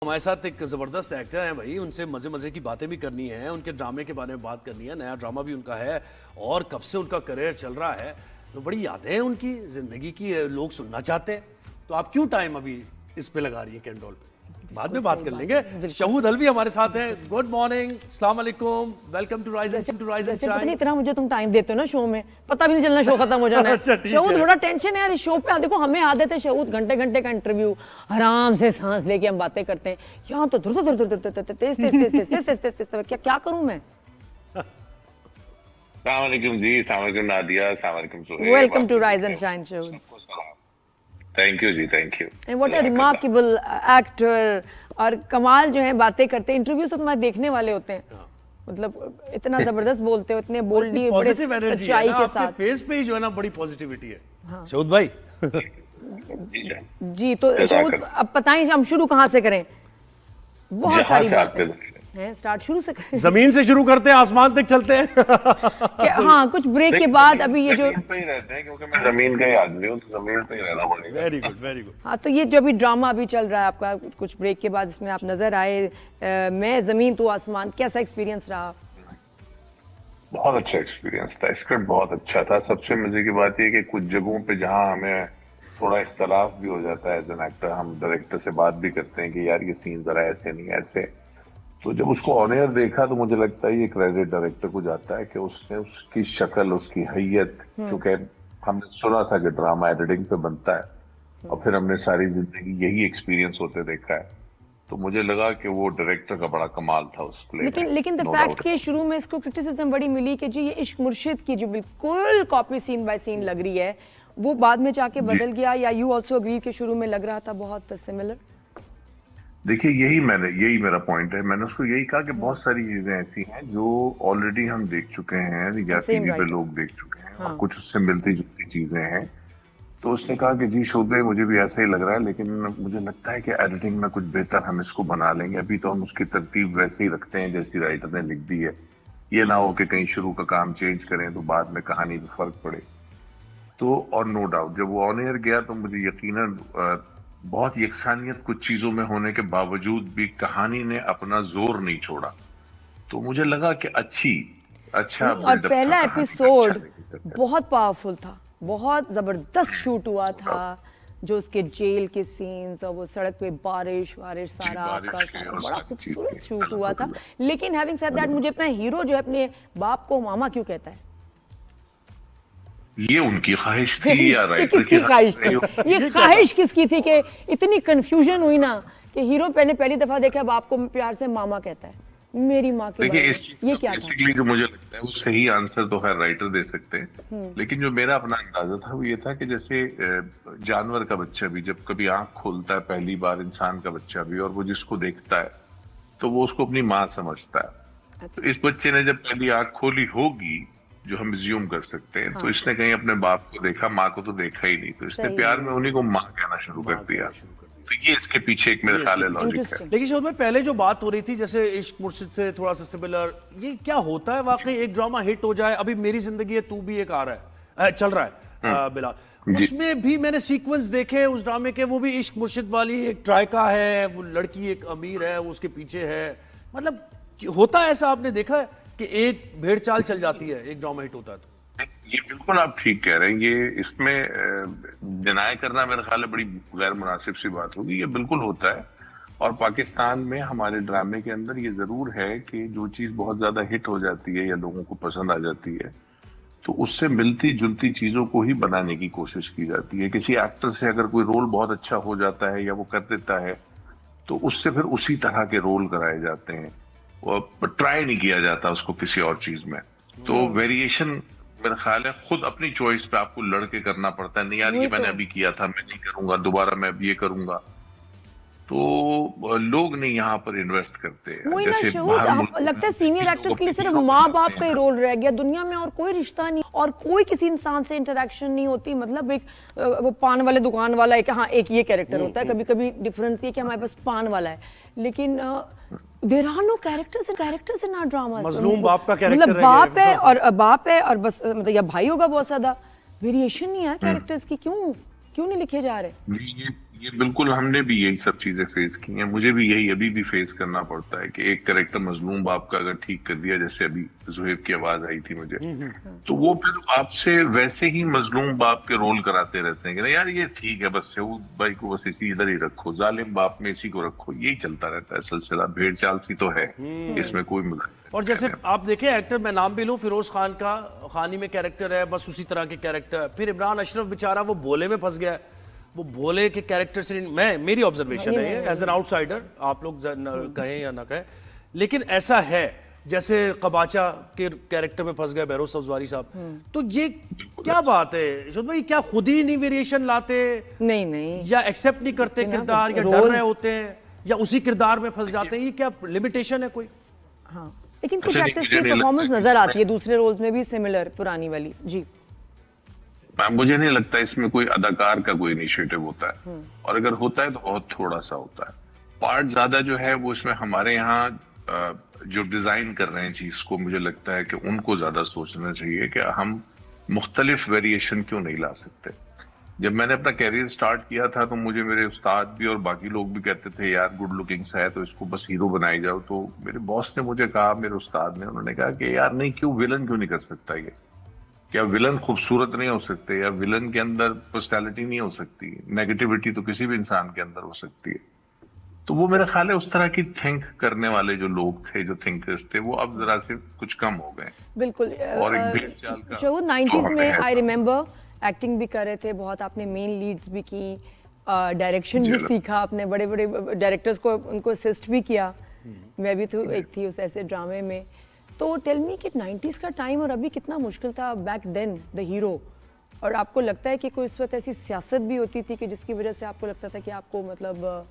हमारे साथ एक जबरदस्त एक्टर हैं भाई, उनसे मजे मजे की बातें भी करनी है, उनके ड्रामे के बारे में बात करनी है। नया ड्रामा भी उनका है और कब से उनका करियर चल रहा है, तो बड़ी यादें हैं उनकी जिंदगी की, लोग सुनना चाहते हैं। तो आप क्यों टाइम अभी इस पे लगा रही है कैंडोल पे? बाद में बात कर लेंगे। शहूद अलवी हमारे साथ हैं। गुड मॉर्निंग, अस्सलाम वालेकुम, welcome to rise and shine. इतना मुझे तुम टाइम देते हो ना शो में, पता भी नहीं चलना शो खत्म हो जाना है। अच्छा, ठीक शहूद है। थोड़ा टेंशन है यार इस शो पे। देखो हमें आदत है शहूद घंटे घंटे का इंटरव्यू, आराम से सांस लेके हम बातें करते हैं। यहाँ तो धुर धुर धुर तेज तेज तेज तेज तेज तेज क्या क्या करूं मैं? अस्सलाम वालेकुम जी, अस्सलाम वालेकुम नादिया, अस्सलाम वालेकुम Suhaib. Welcome to rise and shine Shahood. Thank you ji, thank you. And what a remarkable actor. और कमाल जो है बातें करते हैं, इंटरव्यू से तुम्हारे देखने वाले होते हैं। मतलब इतना जबरदस्त बोलते हो, इतने बोल्डली, बड़े पॉजिटिव एनर्जी है सच्चाई ना के आपके साथ। फेस पे ही, जो है ना, बड़ी पॉजिटिविटी है। शहूद भाई जी तो शहूद अब बताएं हम शुरू कहाँ से करें? बहुत सारी बातें हैं, स्टार्ट शुरू से करें। जमीन से शुरू करते हैं, आसमान तक चलते हैं। हाँ, कुछ ब्रेक के बाद अभी ये जो जमीन पे ही रहते हैं, क्योंकि मैं जमीन का ही आदमी हूँ, तो जमीन पे ही रहना पड़ेगा। Very good, very good. हाँ, तो ये जो अभी ड्रामा अभी चल रहा है आपका, कुछ ब्रेक के बाद इसमें आप नजर आए, मैं जमीन तू आसमान, कैसा एक्सपीरियंस रहा? बहुत अच्छा एक्सपीरियंस था, स्क्रिप्ट बहुत अच्छा था। सबसे मजे की बात यह कि कुछ जगहों पे जहाँ हमें थोड़ा इख्तलाफ भी हो जाता है एज एन एक्टर, हम डायरेक्टर से बात भी करते हैं कि यार ये सीन जरा ऐसे नहीं ऐसे। तो जब उसको ऑन एयर देखा तो मुझे लगता है ये क्रेडिट डायरेक्टर को जाता है कि उसने उसकी शक्ल, उसकी हैयत, चूंकि हमने सुना था कि ड्रामा एडिटिंग पे बनता है और फिर हमने सारी जिंदगी यही एक्सपीरियंस होते देखा है, तो मुझे लगा कि वो डायरेक्टर का बड़ा कमाल था उस प्ले में। लेकिन द फैक्ट कि शुरू में इसको क्रिटिसिज्म बड़ी मिली कि जी ये इश्क मुर्शिद की जो बिल्कुल कॉपी सीन बाय सीन लग रही है, वो बाद में जाके बदल गया, या यू ऑल्सो अग्री कि शुरू में लग रहा था बहुत सिमिलर? देखिए, यही मेरा पॉइंट है। मैंने उसको यही कहा कि बहुत सारी चीजें ऐसी हैं जो ऑलरेडी हम देख चुके हैं या टीवी पे लोग देख चुके हैं, और कुछ उससे मिलती जुलती चीजें हैं। तो उसने कहा कि जी शोध भाई, मुझे भी ऐसा ही लग रहा है, लेकिन मुझे लगता है कि एडिटिंग में कुछ बेहतर हम इसको बना लेंगे। अभी तो हम उसकी तरतीब वैसे ही रखते हैं जैसी राइटर ने लिख दी है, ये ना हो कि कहीं शुरू का काम चेंज करें तो बाद में कहानी में फर्क पड़े। तो और नो डाउट जब वो ऑन एयर गया तो मुझे यकीनन बहुत यकसानियत कुछ चीजों में होने के बावजूद भी कहानी ने अपना जोर नहीं छोड़ा। तो मुझे लगा कि अच्छा और पहला एपिसोड बहुत पावरफुल था, बहुत जबरदस्त शूट हुआ था। जो उसके जेल के सीन्स और वो सड़क पे बारिश सारा आपका सारा बड़ा खूबसूरत शूट हुआ था। लेकिन हैविंग सेड दैट, मुझे अपना हीरो जो है अपने बाप को मामा क्यों कहता है? ये उनकी ख्वाहिश थी या राइटर किसकी ख्वाहिश थी? ये ख्वाहिश किसकी थी कि इतनी कंफ्यूजन हुई ना कि हीरो पहली दफा देखा बाप को प्यार से मामा कहता है, मेरी माँ की। देखिए, इस चीज ये का क्या था? बेसिकली जो मुझे लगता है वो सही आंसर तो है राइटर दे सकते हैं, लेकिन जो मेरा अपना अंदाजा था वो ये था कि जैसे जानवर का बच्चा भी जब कभी आंख खोलता है पहली बार, इंसान का बच्चा भी, और वो जिसको देखता है तो वो उसको अपनी माँ समझता है। अच्छा। तो इस बच्चे ने जब पहली आंख खोली होगी, जो हम ज्यूम कर सकते हैं, तो इसने कहीं अपने बाप को देखा, माँ को तो देखा ही नहीं, तो इसने प्यार में उन्हीं को माँ कहना शुरू कर दिया। तो ये इसके पीछे एक मेरे ख्याल है लॉजिक है। लेकिन शोध में पहले जो बात हो रही थी, जैसे इश्क मुर्शिद से थोड़ा सा सिमिलर, ये क्या होता है वाकई? एक ड्रामा हिट हो जाए, अभी मेरी जिंदगी है तू भी एक आ रहा है, चल रहा है बिलाल, उसमें भी मैंने सीक्वेंस देखे उस ड्रामे के, वो भी इश्क मुर्शिद वाली, एक ट्राइका है, वो लड़की एक अमीर है, वो उसके पीछे है। मतलब होता है ऐसा, आपने देखा है कि एक भेड़ चाल चल जाती है, एक ड्रामा हिट होता है तो? ये बिल्कुल आप ठीक कह रहे हैं। ये इसमें डिनाय करना मेरे ख्याल है बड़ी गैर मुनासिब सी बात होगी। ये बिल्कुल होता है, और पाकिस्तान में हमारे ड्रामे के अंदर ये जरूर है कि जो चीज बहुत ज्यादा हिट हो जाती है या लोगों को पसंद आ जाती है, तो उससे मिलती जुलती चीजों को ही बनाने की कोशिश की जाती है। किसी एक्टर से अगर कोई रोल बहुत अच्छा हो जाता है या वो कर देता है, तो उससे फिर उसी तरह के रोल कराए जाते हैं, और ट्राई नहीं किया जाता उसको किसी और चीज में। तो वेरिएशन मेरा ख्याल है खुद अपनी चॉइस पे आपको लड़के करना पड़ता है। नहीं यार, ये मैंने अभी किया था, मैं नहीं करूंगा दोबारा, मैं अब ये करूंगा। तो लोग नहीं यहाँ पर इन्वेस्ट करते। जैसे लगता है सीनियर एक्टर्स के लिए सिर्फ माँ बाप का ही रोल रह गया, दुनिया में और कोई रिश्ता नहीं, और कोई किसी इंसान से इंटरेक्शन नहीं होती। मतलब एक वो पान वाले दुकान वाला है, हाँ एक ये कैरेक्टर होता है, कभी कभी डिफरेंस ये कि हमारे पास पान वाला है, लेकिन there are no characters in our drama. मजलूम बाप का कैरेक्टर मतलब बाप है और बस, मतलब या भाई होगा बहुत ज्यादा, वेरिएशन नहीं है कैरेक्टर्स की। क्यों नहीं लिखे जा रहे? ये बिल्कुल हमने भी यही सब चीजें फेस की हैं। मुझे भी यही अभी भी फेस करना पड़ता है कि एक कैरेक्टर मजलूम बाप का अगर ठीक कर दिया, जैसे अभी जुहेब की आवाज आई थी मुझे, तो वो फिर आपसे वैसे ही मजलूम बाप के रोल कराते रहते हैं कि नहीं यार ये ठीक है, बस शहूद भाई को बस इसी इधर ही रखो, जालिम बाप में इसी को रखो, यही चलता रहता है सिलसिला। भेड़ चाल सी तो है, इसमें कोई मजाक और जैसे आप देखें एक्टर, मैं नाम भी लूं, फिरोज खान का खानी में कैरेक्टर है, बस उसी तरह के कैरेक्टर। फिर इमरान अशरफ बेचारा वो भोले में फंस गया है, वो भोले के कैरेक्टर से मेरी ऑब्जर्वेशन है ये एज एन आउटसाइडर, आप लोग कहें या ना कहें, लेकिन ऐसा है जैसे कबाचा के कैरेक्टर में फंस गए बहरोज सब्जवारी साहब। तो ये क्या बात है यशोद भाई, क्या खुद ही नहीं वेरिएशन लाते? नहीं या एक्सेप्ट नहीं करते किरदार, या डर रहे होते हैं, या उसी किरदार में फंस जाते हैं? ये क्या लिमिटेशन है कोई? हाँ, लेकिन कुछ एक्टर्स की परफॉर्मेंस नजर आती है दूसरे रोल्स में भी सिमिलर, पुरानी वाली। जी, मुझे नहीं लगता इसमें कोई अदाकार का कोई इनिशिएटिव होता है, और अगर होता है तो बहुत थोड़ा सा होता है। पार्ट ज्यादा जो है वो इसमें हमारे यहाँ जो डिजाइन कर रहे हैं चीज को, मुझे लगता है कि उनको ज्यादा सोचना चाहिए कि हम मुख्तलिफ वेरिएशन क्यों नहीं ला सकते। जब मैंने अपना कैरियर स्टार्ट किया था तो मुझे मेरे उस्ताद भी और बाकी लोग भी कहते थे यार गुड लुकिंग सा है तो इसको बस हीरो बनाई जाओ। तो मेरे बॉस ने मुझे कहा, मेरे उस्ताद ने, उन्होंने कहा कि यार नहीं, क्यों विलन क्यों नहीं कर सकता ये? क्या विलन खूबसूरत नहीं हो सकते, या विलन के अंदर पर्सनैलिटी नहीं हो सकती? नेगेटिविटी तो किसी भी इंसान के अंदर हो सकती है। तो वो मेरा ख्याल है उस तरह की थिंक करने वाले जो लोग थे, जो थिंकर्स थे, वो अब जरा से कुछ कम हो गए। बिल्कुल। और एक भेड़ चाल का शहूद 90s में आई रिमेम्बर एक्टिंग भी कर रहे थे बहुत, आपने मेन लीड्स भी की, डायरेक्शन भी सीखा, आपने बड़े बड़े डायरेक्टर्स को उनको असिस्ट भी किया। मैं भी तो एक थी उस ऐसे ड्रामे में। तो टेल मी कि 90s का टाइम और अभी कितना मुश्किल था बैक देन द हीरो, और आपको लगता है कि कोई उस वक्त ऐसी सियासत भी होती थी कि जिसकी वजह से आपको लगता था कि आपको मतलब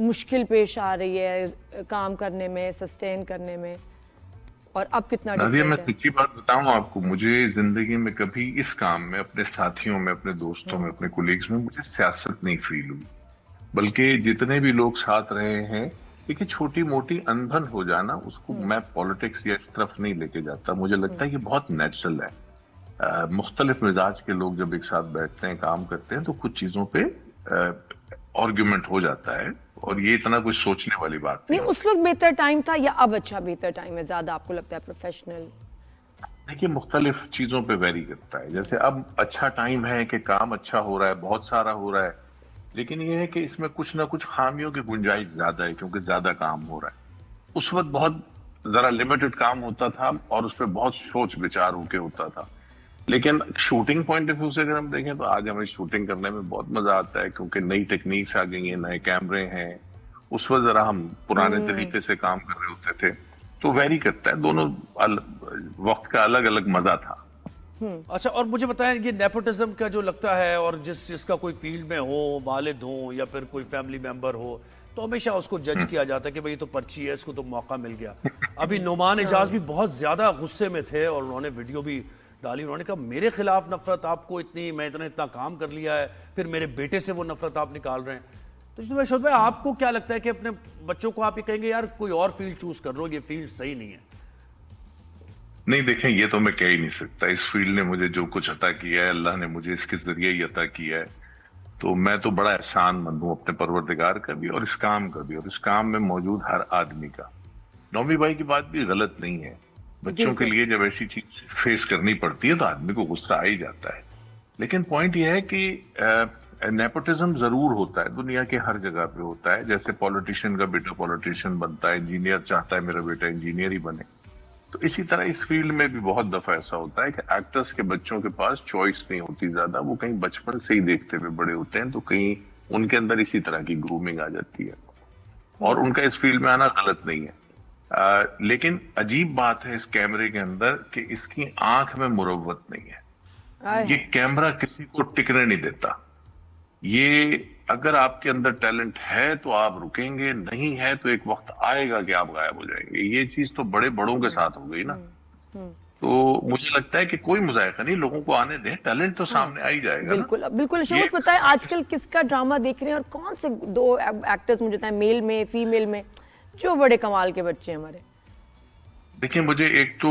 मुश्किल पेश आ रही है काम करने में, सस्टेन करने में, और अब कितना नादिया, मैं सच्ची बात बताऊं आपको, मुझे जिंदगी में कभी इस काम में, अपने साथियों में, अपने दोस्तों में, अपने कोलीग्स में, मुझे सियासत नहीं फील हुई। बल्कि जितने भी लोग साथ रहे हैं, देखिए छोटी मोटी अनबन हो जाना, उसको मैं पॉलिटिक्स या इस तरफ नहीं लेके जाता। मुझे लगता है कि बहुत नेचुरल है। मुख्तलिफ मिजाज के लोग जब एक साथ बैठते हैं, काम करते हैं, तो कुछ चीजों पे आर्ग्यूमेंट हो जाता है, और ये इतना कुछ सोचने वाली बात नहीं। उस वक्त बेहतर टाइम था या अब अच्छा बेहतर टाइम है ज्यादा, आपको लगता है प्रोफेशनल? देखिए मुख्तलिफ चीजों पे वेरी करता है। जैसे अब अच्छा टाइम है कि काम अच्छा हो रहा है, बहुत सारा हो रहा है, लेकिन ये है कि इसमें कुछ ना कुछ खामियों की गुंजाइश ज्यादा है क्योंकि ज्यादा काम हो रहा है। उस वक्त बहुत जरा लिमिटेड काम होता था और उस पर बहुत सोच विचार होके होता था। लेकिन शूटिंग पॉइंट ऑफ व्यू से अगर हम देखें तो आज हमें शूटिंग करने में बहुत मजा आता है क्योंकि नई टेक्निक्स आ गई हैं, नए कैमरे हैं। उस वक्त जरा हम पुराने तरीके से काम कर रहे होते थे, तो वेरी करता है। दोनों वक्त का अलग अलग मजा था। अच्छा, और मुझे बताएं ये नेपोटिज्म का जो लगता है, और जिसका कोई फील्ड में हो, वालिद हो या फिर कोई फैमिली मेंबर हो, तो हमेशा उसको जज किया जाता है कि भाई ये तो पर्ची है, इसको तो मौका मिल गया। अभी नुमान इजाज भी बहुत ज्यादा गुस्से में थे और उन्होंने वीडियो भी डाली। उन्होंने कहा मेरे खिलाफ नफरत आपको इतनी, मैं इतना काम कर लिया है, फिर मेरे बेटे से वो नफरत आप निकाल रहे हैं। तो यशोद भाई, आपको क्या लगता है कि अपने बच्चों को आप ये कहेंगे यार कोई और फील्ड चूज कर लो, ये फील्ड सही नहीं है? नहीं, देखें, ये तो मैं कह ही नहीं सकता। इस फील्ड ने मुझे जो कुछ अता किया है, अल्लाह ने मुझे इसके जरिए ही अता किया है, तो मैं तो बड़ा एहसानमंद हूँ अपने परवरदिगार का भी और इस काम का भी, और इस काम में मौजूद हर आदमी का। नौमी भाई की बात भी गलत नहीं है। बच्चों के लिए जब ऐसी चीज फेस करनी पड़ती है तो आदमी को गुस्सा आ ही जाता है। लेकिन पॉइंट यह है कि नेपोटिज्म जरूर होता है, दुनिया के हर जगह पे होता है। जैसे पॉलिटिशियन का बेटा पॉलिटिशियन बनता है, इंजीनियर चाहता है मेरा बेटा इंजीनियर ही बने, तो इसी तरह इस फील्ड में भी बहुत दफा ऐसा होता है कि एक्टर्स के बच्चों के पास चॉइस नहीं होती ज्यादा। वो कहीं बचपन से ही देखते हुए बड़े होते हैं, तो कहीं उनके अंदर इसी तरह की ग्रूमिंग आ जाती है, और उनका इस फील्ड में आना गलत नहीं है। लेकिन अजीब बात है इस कैमरे के अंदर कि इसकी आंख में मुरव्वत नहीं है। ये कैमरा किसी को टिकने नहीं देता। ये अगर आपके अंदर टैलेंट है तो आप रुकेंगे, नहीं है तो एक वक्त आएगा कि आप गायब हो जाएंगे। ये चीज तो बड़े बड़ों के साथ हो गई ना। तो मुझे लगता है कि कोई मुजायका नहीं, लोगों को आने दें, टैलेंट तो सामने आ ही जाएगा। बिल्कुल बिल्कुल। शोध बताएं आजकल किसका ड्रामा देख रहे हैं और कौन से दो एक्टर्स मुझे बताएं, मेल में फीमेल में, जो बड़े कमाल के बच्चे हैं हमारे? देखिए, मुझे एक तो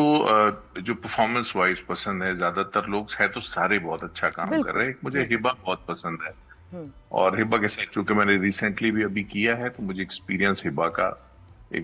जो परफॉर्मेंस वाइज पसंद है, ज्यादातर लोग है तो सारे बहुत अच्छा काम कर रहे हैं। मुझे हिबा बहुत पसंद है, और हिबा के साथ चूंकि मैंने रिसेंटली भी अभी किया है तो मुझे एक्सपीरियंस हिबा का